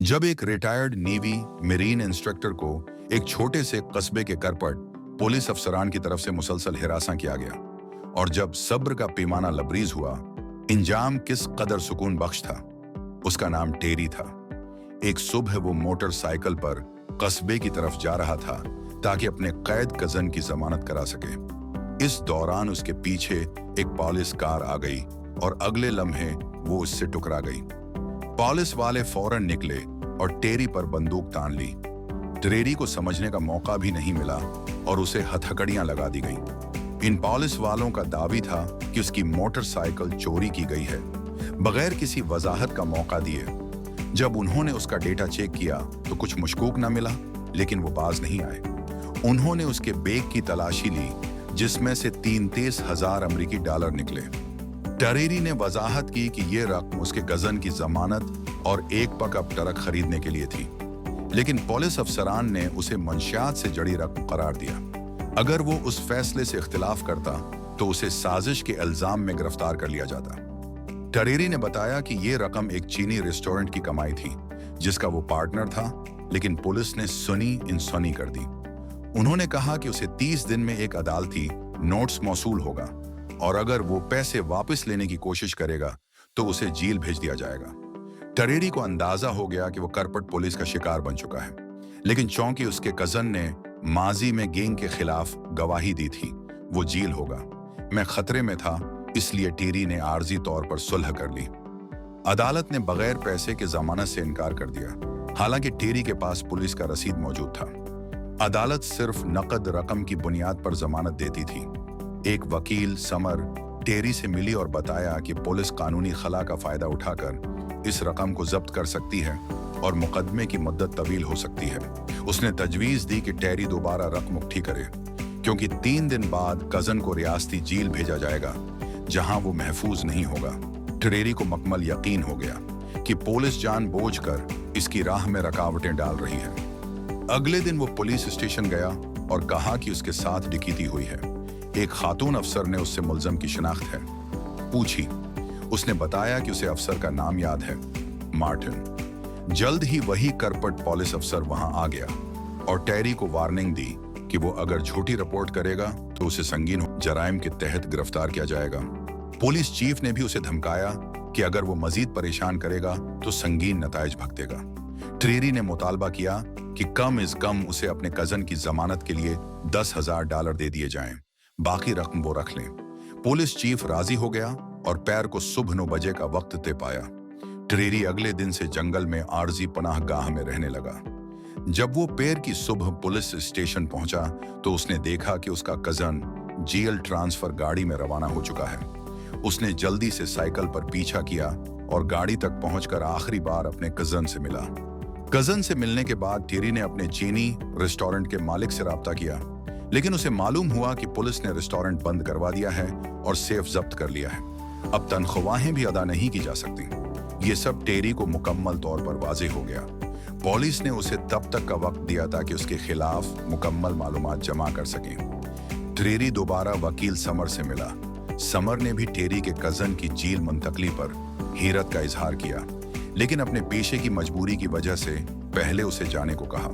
जब एक retired navy marine instructor को एक छोटे से कस्बे के करपट पुलिस अफसरान की तरफ से मुसलसल हिरासा किया गया और जब सब्र का पैमाना लबरीज हुआ, इंजाम किस कदर सुकून बख्श था। उसका नाम टेरी था। एक सुबह वो मोटरसाइकिल पर कस्बे की तरफ जा रहा था ताकि अपने कैद कजन की जमानत करा सके। इस दौरान उसके पीछे एक पुलिस कार आ गई और अगले लम्हे वो उससे टकरा गई। पुलिस वाले फौरन निकले और टेरी पर बंदूक तान ली। टेरी को समझने का मौका भी नहीं मिला और उसे हथकड़ियां लगा दी गईं। इन पुलिस वालों का दावी था कि उसकी मोटरसाइकिल चोरी की गई है, बगैर किसी वजाहत का मौका दिए। जब उन्होंने उसका डेटा चेक किया तो कुछ मशकूक न मिला, लेकिन वो बाज नहीं आए। उन्होंने उसके बैग की तलाशी ली, जिसमें से 33,000 अमेरिकी डॉलर निकले। टेरी ने वजाहत की कि यह रकम उसके गजन की जमानत और एक पिकअप ट्रक खरीदने के लिए थी, लेकिन पुलिस अफसरान ने उसे मंशियात से जड़ी रकम करार दिया। अगर वो उस फैसले से इख्तिलाफ करता तो उसे साजिश के इल्जाम में गिरफ्तार कर लिया जाता। टेरी ने बताया कि यह रकम एक चीनी रेस्टोरेंट की कमाई थी जिसका वो पार्टनर था, लेकिन पुलिस ने सुनी इंसानी कर दी। उन्होंने कहा कि उसे 30 दिन में एक अदालती नोट्स मौसूल होगा और अगर वो पैसे वापस लेने की कोशिश करेगा तो उसे जेल भेज दिया जाएगा। टेरी को अंदाजा हो गया कि वो करपट पुलिस का शिकार बन चुका है, लेकिन चूंकि उसके कजन ने माजी में गैंग के खिलाफ गवाही दी थी, वो जेल होगा। मैं खतरे में था, इसलिए टेरी ने आर्जी तौर पर सुलह कर ली। अदालत ने बगैर पैसे के जमानत से इनकार कर दिया, हालांकि टेरी के पास पुलिस का रसीद मौजूद था। अदालत सिर्फ नकद रकम की बुनियाद पर जमानत देती थी। एक वकील समर टेरी से मिली और बताया कि पुलिस कानूनी खला का फायदा उठाकर इस रकम को जब्त कर सकती है और मुकदमे की मुद्दत तवील हो सकती है। उसने तजवीज दी कि टेरी दोबारा रकम इकट्ठी करे, क्योंकि 3 दिन बाद कजन को रियासती जेल भेजा जाएगा, जहां वो महफूज नहीं होगा। टेरी को मकमल यकीन हो गया कि पुलिस जानबूझकर इसकी राह में रुकावटें डाल रही है। अगले दिन वो पुलिस स्टेशन गया और कहा कि उसके साथ डकैती हुई है। एक खातून अफसर ने उससे मुल्ज़म की शिनाख्त है पूछी। उसने बताया कि उसे अफसर का नाम याद है, मार्टिन। जल्द ही वही करपट पुलिस अफसर वहां आ गया और टेरी को वार्निंग दी कि वो अगर झूठी रिपोर्ट करेगा तो उसे संगीन जराइम के तहत गिरफ्तार किया जाएगा। पुलिस चीफ ने भी उसे धमकाया कि अगर वो मजीद परेशान करेगा तो संगीन नताइज भुगतेगा। टेरी ने मुतालबा किया कि कम से कम उसे अपने कजन की जमानत के लिए 10,000 डॉलर दे दिए जाएं, बाकी रकम वो रख लें। पुलिस चीफ राजी हो गया और पैर को सुबह 9 बजे का वक्त तय पाया। टेरी अगले दिन से जंगल में आर्जी पनाहगाह में रहने लगा। जब वो पैर की सुबह पुलिस स्टेशन पहुंचा तो उसने देखा कि उसका कजन जेल ट्रांसफर गाड़ी में रवाना हो चुका है। उसने जल्दी से साइकिल पर पीछा किया और गाड़ी तक पहुंचकर आखिरी बार अपने कजन से मिला। कजन से मिलने के बाद टेरी ने अपने चीनी रेस्टोरेंट के मालिक से राब्ता किया, लेकिन उसे मालूम हुआ कि पुलिस ने रेस्टोरेंट बंद करवा दिया है और सेफ जब्त कर लिया है। अब तनख्वाहें भी अदा नहीं की जा सकती। ये सब टेरी को मुकम्मल तौर पर वाज़ेह हो गया। पुलिस ने उसे तब तक का वक्त दिया था कि उसके खिलाफ मुकम्मल मालूमात जमा कर सकें। टेरी दोबारा वकील समर से मिला। समर ने भी टेरी के कजन की जेल मुंतकली पर हैरत का इजहार किया, लेकिन अपने पेशे की मजबूरी की वजह से पहले उसे जाने को कहा।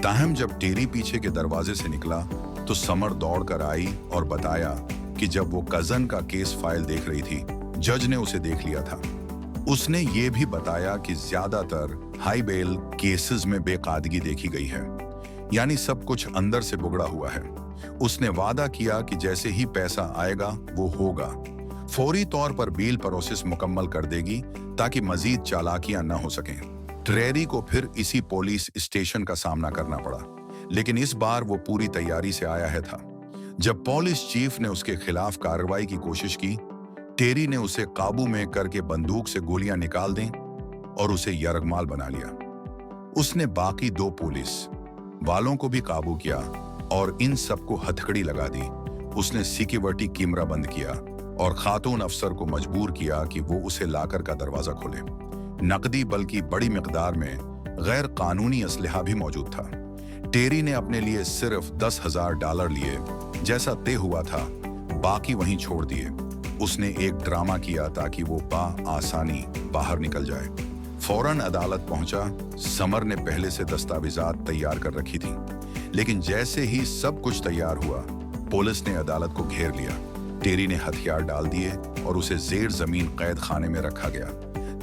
ताहम जब टेरी पीछे के दरवाजे से निकला तो समर दौड़कर आई और बताया कि जब वो कजन का केस फाइल देख रही थी, जज ने उसे देख लिया था। उसने ये भी बताया कि ज्यादातर हाई बेल केसेस में बेकादगी देखी गई है, यानी सब कुछ अंदर से बुगड़ा हुआ है। उसने वादा किया कि जैसे ही पैसा आएगा वो होगा, फौरी तौर पर बेल प्रोसेस मुकम्मल कर देगी ताकि मजीद चालाकियां न हो सकें। टेरी को फिर इसी पुलिस स्टेशन का सामना करना पड़ा, लेकिन इस बार वो पूरी तैयारी से आया है था। जब पुलिस चीफ ने उसके खिलाफ कार्रवाई की कोशिश की, टेरी ने उसे काबू में करके बंदूक से गोलियां निकाल दी और उसे यरगमाल बना लिया। उसने बाकी 2 पुलिस वालों को भी काबू किया और इन सबको हथकड़ी लगा दी। उसने सिक्योरिटी कैमरा बंद किया और खातून अफसर को मजबूर किया कि वो उसे लाकर का दरवाजा खोले। नकदी बल्कि बड़ी मिकदार में गैर कानूनी असलहा भी मौजूद था। टेरी ने अपने लिए सिर्फ 10,000 डॉलर लिए, जैसा तय हुआ था, बाकी वहीं छोड़ दिए। उसने एक ड्रामा किया ताकि वो आसानी बाहर निकल जाए। फौरन अदालत पहुंचा। समर ने पहले से दस्तावेजात तैयार कर रखी थी, लेकिन जैसे ही सब कुछ तैयार हुआ, पुलिस ने अदालत को घेर लिया। टेरी ने हथियार डाल दिए और उसे जेर जमीन कैद खाने में रखा गया।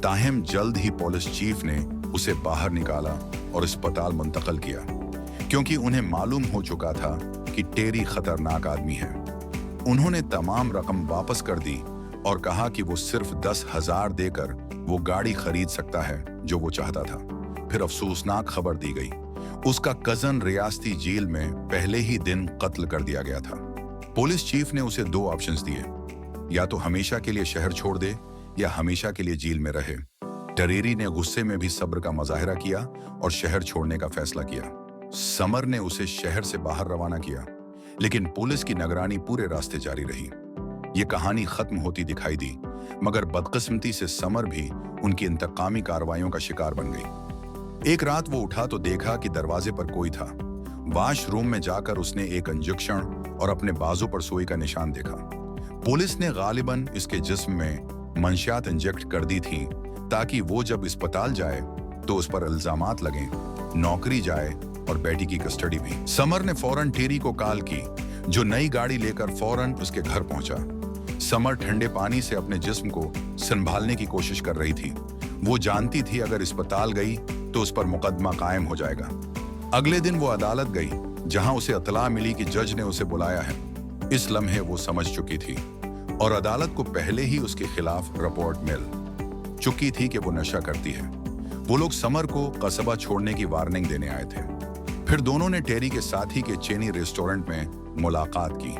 ताहम जल्द ही पुलिस चीफ ने उसे बाहर निकाला और अस्पताल मुंतकिल किया, क्योंकि उन्हें मालूम हो चुका था कि टेरी खतरनाक आदमी है। उन्होंने तमाम रकम वापस कर दी और कहा कि वो सिर्फ 10,000 देकर वो गाड़ी खरीद सकता है जो वो चाहता था। फिर अफसोसनाक खबर दी गई, उसका कजन रियासती जेल में पहले ही दिन कत्ल कर दिया गया था। पुलिस चीफ ने उसे 2 ऑप्शंस दिए, या तो हमेशा के लिए शहर छोड़ दे या हमेशा के लिए जेल में रहे। टेरी ने गुस्से में भी सब्र का मुजाहिरा किया और शहर छोड़ने का फैसला किया। समर ने उसे शहर से बाहर रवाना किया, लेकिन पुलिस की निगरानी पूरे रास्ते जारी रही। ये कहानी खत्म होती दिखाई दी, मगर बदकिस्मती से समर भी उनकी इंतकामी कार्रवाइयों का शिकार बन गई। एक रात वो उठा तो देखा कि दरवाजे पर कोई था। वॉशरूम में जाकर उसने एक इंजेक्शन और अपने बाजू पर सुई का निशान देखा। पुलिस ने गालिबन इसके जिस्म में मंशियात इंजेक्ट कर दी थी, ताकि वो जब अस्पताल जाए तो उस पर इल्जामात लगें, नौकरी जाए और बेटी की कस्टडी भी। समर ने फौरन टेरी को कॉल की, जो नई गाड़ी लेकर फौरन उसके घर पहुंचा। समर ठंडे पानी से अपने जिस्म को संभालने की कोशिश कर रही थी। वो जानती थी अगर अस्पताल गई तो उस पर मुकदमा कायम हो जाएगा। अगले दिन वो अदालत गई, जहां उसे इत्तला मिली कि जज ने उसे बुलाया है। इस लम्हे वो समझ चुकी थी और अदालत को पहले ही उसके खिलाफ रिपोर्ट मिल चुकी थी कि वो नशा करती है। वो लोग समर को कस्बा छोड़ने की वार्निंग देने आए थे। फिर दोनों ने टेरी के साथी के चेनी रेस्टोरेंट में मुलाकात की।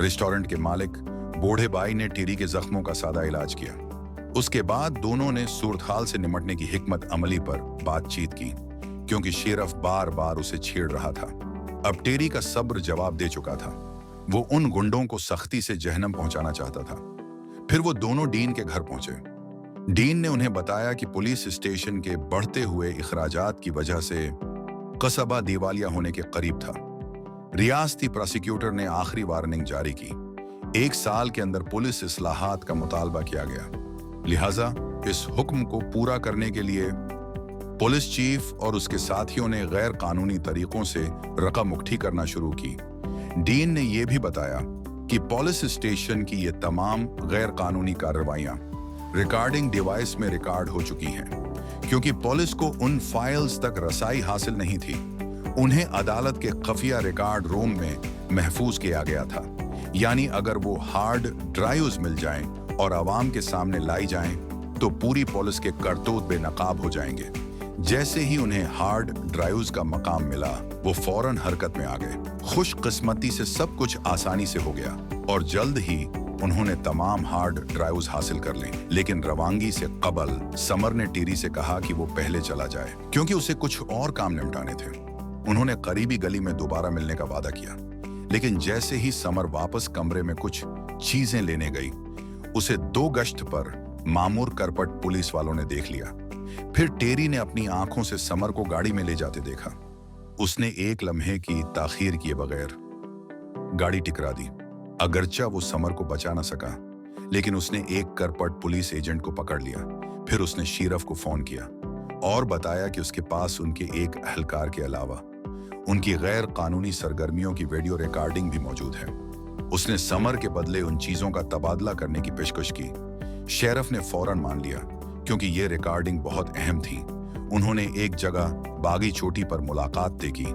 रेस्टोरेंट के मालिक बूढ़े भाई ने टेरी के जख्मों का सादा इलाज किया। उसके बाद दोनों ने सूरत हाल से निपटने की हिकमत अमली पर बातचीत की, क्योंकि शेरफ बार बार उसे छेड़ रहा था। अब टेरी का सब्र जवाब दे चुका था। वो उन गुंडों को सख्ती से जहन्नम पहुंचाना चाहता था। फिर वो दोनों डीन के घर पहुंचे। डीन ने उन्हें बताया कि पुलिस स्टेशन के बढ़ते हुए इखराजात की वजह से कस्बा दिवालिया होने के करीब था। रियासती प्रोसिक्यूटर ने आखिरी वार्निंग जारी की। 1 साल के अंदर पुलिस इस्लाहात का मुतालबा किया गया। लिहाजा इस हुक्म को पूरा करने के लिए पुलिस चीफ और उसके साथियों ने गैर कानूनी तरीकों से रकम इकट्ठी करना शुरू की। डीन ने यह भी बताया कि पुलिस स्टेशन की ये तमाम गैर कानूनी कार्रवाइयां रिकॉर्डिंग डिवाइस में रिकॉर्ड हो चुकी हैं, क्योंकि पुलिस को उन फाइल्स तक रसाई हासिल नहीं थी। उन्हें अदालत के खुफिया रिकॉर्ड रूम में महफूज किया गया था। यानी अगर वो हार्ड ड्राइव्स मिल जाएं और आवाम के सामने लाई जाएं, तो पूरी पुलिस के करतूत बेनकाब हो जाएंगे। जैसे ही उन्हें हार्ड ड्राइव्स का मकाम मिला, वो फौरन हरकत में आ गए। खुशकिस्मती से सब कुछ आसानी से हो गया और जल्द ही उन्होंने तमाम हार्ड ड्राइव्स हासिल कर ली। लेकिन रवानगी से कबल समर ने टेरी से कहा कि वो पहले चला जाए, क्योंकि उसे कुछ और काम निपटाने थे। उन्होंने करीबी गली में दोबारा मिलने का वादा किया, लेकिन जैसे ही समर वापस कमरे में कुछ चीजें लेने गई, उसे 2 गश्त पर मामूर करपट पुलिस वालों ने देख लिया। फिर टेरी ने अपनी आंखों से समर को गाड़ी में ले जाते देखा। उसने एक लम्हे की ताखीर किए बगैर गाड़ी टिकरा दी। अगरचा वो समर को बचा न सका, लेकिन उसने एक करपट पुलिस एजेंट को पकड़ लिया। फिर उसने शीरफ को फोन किया और बताया कि उसके पास उनके एक अहलकार के अलावा उनकी गैर कानूनी सरगर्मियों की वीडियो रिकॉर्डिंग भी मौजूद है। उसने समर के बदले उन चीजों का तबादला करने की पेशकश की। शेरफ ने फौरन मान लिया, क्योंकि ये रिकॉर्डिंग बहुत अहम थी। उन्होंने एक जगह बागी चोटी पर मुलाकात तय की,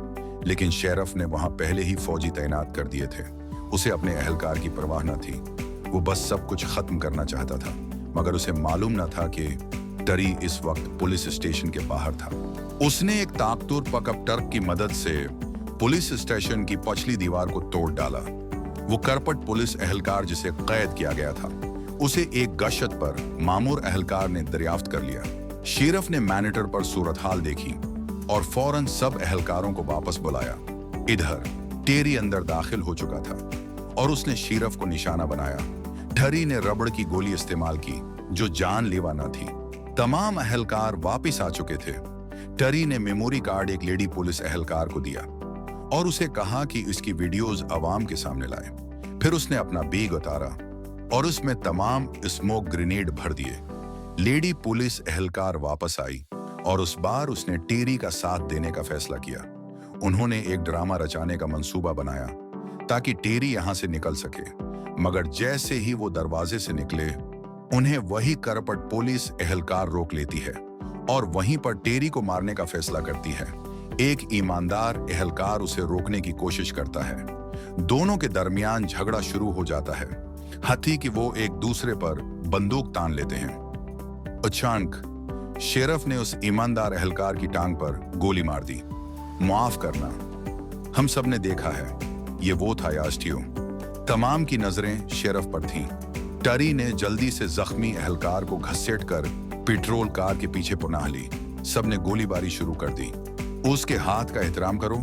लेकिन शेरफ ने वहां पहले ही फौजी तैनात कर दिए थे। उसे अपने अहलकार की परवाह न थी। वो बस सब कुछ खत्म करना चाहता था, मगर उसे मालूम न था कि टेरी इस वक्त पुलिस स्टेशन के बाहर था। उसने एक ताकतवर पिकअप ट्रक की मदद से पुलिस स्टेशन की पछली दीवार को तोड़ डाला। वो करपट पुलिस अहलकार जिसे कैद किया गया था, उसे एक गश्त पर मामूर अहलकार ने दरियाफ्त कर लिया। शेरफ ने मॉनिटर पर सूरत हाल देखी और फौरन सब अहलकारों को वापस बुलाया। इधर टेरी अंदर दाखिल हो चुका था और उसने शेरफ को निशाना बनाया। टेरी ने रबड़ की गोली इस्तेमाल की, जो जानलेवा न थी। तमाम अहलकार वापस आ चुके थे। टेरी ने मेमोरी कार्ड एक लेडी पुलिस अहलकार को दिया और उसे कहा कि इसकी वीडियोस आवाम के सामने लाए। फिर उसने अपना बैग उतारा और उसमें तमाम स्मोक ग्रेनेड भर दिए। लेडी पुलिस एहलकार वापस आई और उस बार उसने टेरी का साथ देने का फैसला किया। उन्होंने एक ड्रामा रचाने का मंसूबा बनाया ताकि टेरी यहां से निकल सके, मगर जैसे ही वो दरवाजे से निकले, उन्हें वही करपट पुलिस एहलकार रोक लेती है और वहीं पर टेरी को मारने का फैसला करती है। एक ईमानदार एहलकार उसे रोकने की कोशिश करता है। दोनों के दरमियान झगड़ा शुरू हो जाता है, हत्ती कि वो एक दूसरे पर बंदूक तान लेते हैं। अचानक शेरफ ने उस ईमानदार एहलकार की टांग पर गोली मार दी। माफ करना, हम सब ने देखा है, ये वो था यास्टियो। तमाम की नजरें शेरफ पर थीं। टरी ने जल्दी से जख्मी एहलकार को घसीटकर पेट्रोल कार के पीछे पुनः ली। सबने गोलीबारी शुरू कर दी। उसके हाथ का एहतराम करो,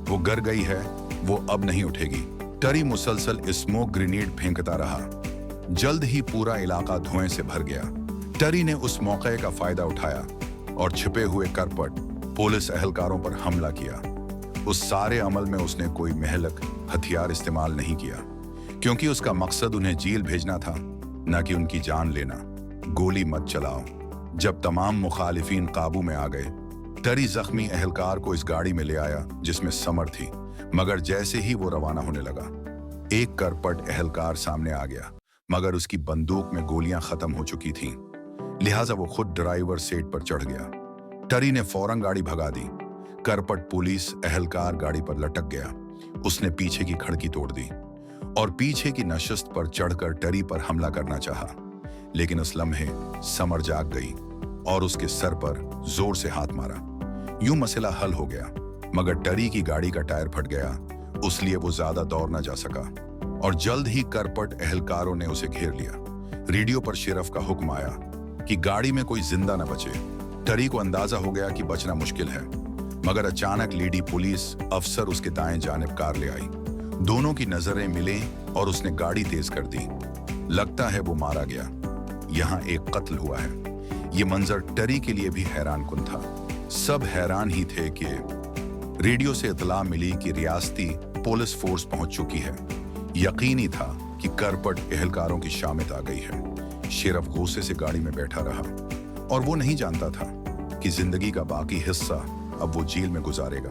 वो गिर गई है, वो अब नहीं उठेगी। टरी मुसलसल स्मोक ग्रेनेड फेंकता रहा। जल्द ही पूरा इलाका धुएं से भर गया। टरी ने उस मौके का फायदा उठाया और छिपे हुए करपट पुलिस एहलकारों पर हमला किया। उस सारे अमल में उसने कोई महलक हथियार इस्तेमाल नहीं किया, क्योंकि उसका मकसद उन्हें जेल भेजना था, न कि उनकी जान लेना। गोली मत चलाओ। जब तमाम मुखालिफिन काबू में आ गए, टरी जख्मी एहलकार को इस गाड़ी में ले आया जिसमें समर थी, मगर जैसे ही वो रवाना होने लगा, एक करपट एहलकार सामने आ गया, मगर उसकी बंदूक में गोलियां खत्म हो चुकी थीं। लिहाजा वो खुद ड्राइवर सीट पर चढ़ गया। टरी ने फौरन गाड़ी भगा दी। करपट पुलिस एहलकार गाड़ी पर लटक गया। उसने पीछे की खिड़की तोड़ दी और पीछे की नशिस्त पर चढ़कर टरी पर हमला करना चाहा, लेकिन उस लम्हे समर जाग गई और उसके सर पर जोर से हाथ मारा। यूं मसला हल हो गया, मगर टरी की गाड़ी का टायर फट गया, इसलिए वो ज्यादा दौड़ न जा सका और जल्द ही करपट एहलकारों ने उसे घेर लिया। रेडियो पर शेरफ का हुक्म आया कि गाड़ी में कोई जिंदा न बचे। टरी को अंदाजा हो गया कि बचना मुश्किल है, मगर अचानक लेडी पुलिस अफसर उसके दाएं जानिब कार ले आई। दोनों की नजरें मिले और उसने गाड़ी तेज कर दी। लगता है वो मारा गया। यहाँ एक कत्ल हुआ है। ये मंजर टरी के लिए भी हैरान कुन था। सब हैरान ही थे कि रेडियो से इतला मिली कि रियासती पुलिस फोर्स पहुंच चुकी है। यकीनी था कि करपट एहलकारों की शामित आ गई है। शेरफ गुस्से से गाड़ी में बैठा रहा और वो नहीं जानता था कि जिंदगी का बाकी हिस्सा अब वो जेल में गुजारेगा।